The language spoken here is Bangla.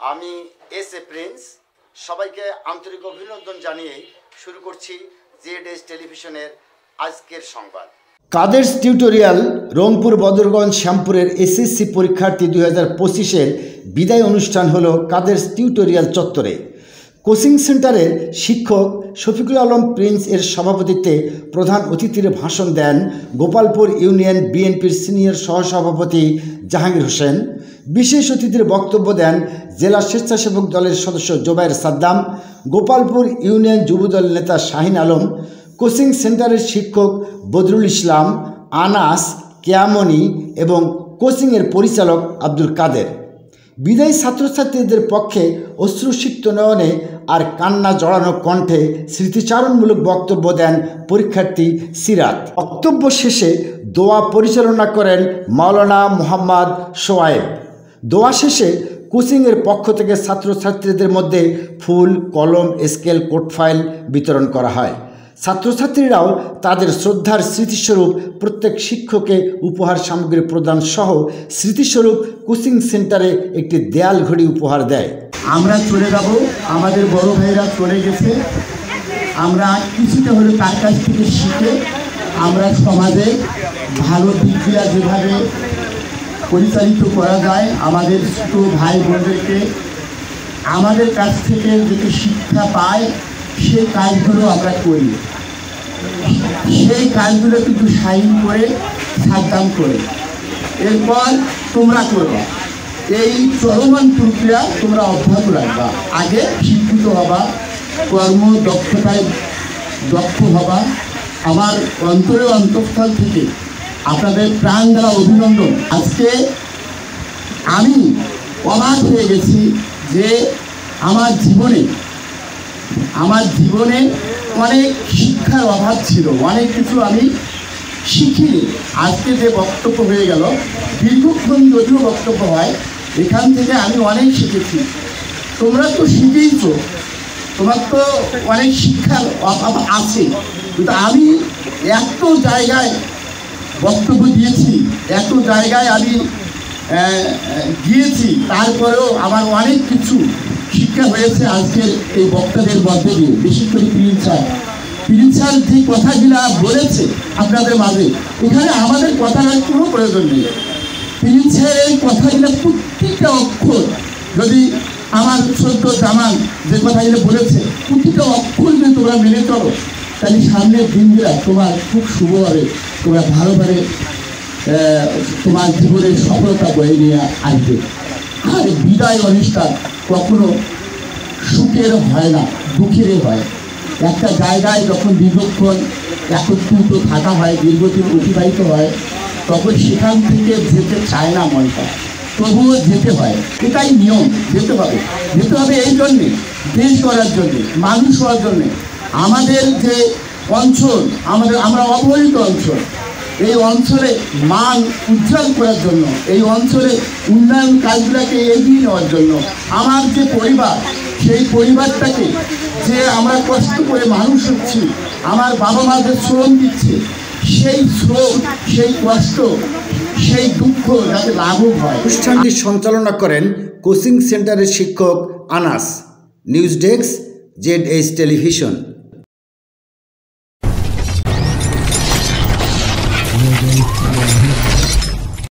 আমি এস এ প্রিন্স সবাইকে আন্তরিক অভিনন্দন জানিয়ে শুরু করছি জেড-এস টেলিভিশনের আজকের সংবাদ। কাদেরস টিউটোরিয়াল রংপুর বদরগঞ্জ শ্যামপুরের এসএসসি পরীক্ষার্থী 2025-এর বিদায় অনুষ্ঠান হলো কাদেরস টিউটোরিয়াল চত্বরে। কোচিং সেন্টারের শিক্ষক শফিকুল আলম প্রিন্স এর সভাপতিত্বে প্রধান অতিথির ভাষণ দেন গোপালপুর ইউনিয়ন বিএনপির সিনিয়র সহসভাপতি জাহাঙ্গীর হোসেন। বিশেষ অতিথির বক্তব্য দেন জেলা স্বেচ্ছাসেবক দলের সদস্য জোবায়ের সাদ্দাম, গোপালপুর ইউনিয়ন যুবদল নেতা শাহিন আলম, কোচিং সেন্টারের শিক্ষক বদরুল ইসলাম, আনাস, কেয়ামনি এবং কোচিংয়ের পরিচালক আব্দুল কাদের। বিদায়ী ছাত্রছাত্রীদের পক্ষে অশ্রুসিক্ত নয়নে আর কান্না জড়ানো কণ্ঠে স্মৃতিচারণমূলক বক্তব্য দেন পরীক্ষার্থী সিরাত। বক্তব্য শেষে দোয়া পরিচালনা করেন মাওলানা মোহাম্মদ সোয়ায়েব। দোয়া শেষে কোচিংয়ের পক্ষ থেকে ছাত্রছাত্রীদের মধ্যে ফুল, কলম, স্কেল, কোট ফাইল বিতরণ করা হয়। ছাত্রছাত্রীরাও তাদের শ্রদ্ধার স্মৃতিস্বরূপ প্রত্যেক শিক্ষককে উপহার সামগ্রী প্রদান সহ স্মৃতিস্বরূপ কোচিং সেন্টারে একটি দেয়াল ঘড়ি উপহার দেয়। আমরা চলে যাব, আমাদের বড় ভাইরা চলে গেছে, আমরা কিছুটা হলে তার কাছ থেকে শিখে আমরা সমাজে ভালো দিক দিয়া যেভাবে পরিচালিত করা যায়, আমাদের ছোট ভাই বোনদেরকে আমাদের কাছ থেকে যেটি শিক্ষা পায় সেই কাজগুলো আমরা করি। সেই কাজগুলো কিন্তু সাইন করে সাবধান করে এরপর তোমরা করবা। এই চলমান প্রক্রিয়া তোমরা অব্যাহত রাখবা। আগে শিক্ষিত হবা, কর্ম দক্ষতায় দক্ষ হবা। আমার অন্তরের অন্তঃস্থল থেকে আপনাদের প্রাণ দ্বারা অভিনন্দন। আজকে আমি অবাক হয়ে গেছি যে আমার জীবনে অনেক শিক্ষার অভাব ছিল, অনেক কিছু আমি শিখিনি। আজকে যে বক্তব্য হয়ে গেল, দীর্ঘক্ষণ যদিও বক্তব্য হয়, এখান থেকে আমি অনেক শিখেছি। তোমরা তো শিখেইছ, তোমার তো অনেক শিক্ষার অভাব আছে, কিন্তু আমি এত জায়গায় বক্তব্য দিয়েছি, এত জায়গায় আমি গিয়েছি, তারপরেও আমার অনেক কিছু শিক্ষা হয়েছে আজকের এই বক্তাদের মধ্যে দিয়ে। বিশেষ করে প্রিন্স স্যার যে কথাগুলা বলেছে আপনাদের মাঝে, এখানে আমাদের কথার কোনো প্রয়োজন নেই। প্রিন্স স্যার এই কথাগুলা প্রত্যেকটা অক্ষর, যদি আমার ছোট্ট জামান যে কথাগুলো বলেছে প্রতিটা অক্ষর যদি তোমরা মেনে চলো, তাহলে সামনের দিনগুলা তোমার খুব শুভ হবে। তোমরা ভালোভাবে তোমার জীবনের সফলতা বয়ে নিয়ে আসবে। আর বিদায় অনুষ্ঠান কখনো সুখের হয় না, দুঃখের হয়। একটা জায়গায় যখন দীর্ঘক্ষণ একত্রিত থাকা হয়, দীর্ঘদিন অতিবাহিত হয়, তখন সেখান থেকে যেতে চায় না মনটা, তবুও যেতে হয়। এটাই নিয়ম, যেতে হবে এই জন্যে, দেশ করার জন্যে, মানুষ হওয়ার জন্যে। আমাদের যে অঞ্চল, আমরা অবহেলিত অঞ্চল, এই অঞ্চলে মান উজ্জ্বল করার জন্য, এই অঞ্চলে উন্নয়ন কাজগুলোকে এগিয়ে নেওয়ার জন্য আমার যে পরিবার, সেই পরিবারটাকে যে আমরা কষ্ট করে মানুষ হচ্ছি, আমার বাবা মা যে শ্রম দিচ্ছে, সেই শ্রম, সেই কষ্ট, সেই দুঃখ যাতে লাঘব হয়। অনুষ্ঠানটি সঞ্চালনা করেন কোচিং সেন্টারের শিক্ষক Anas. News desk, Z-S television.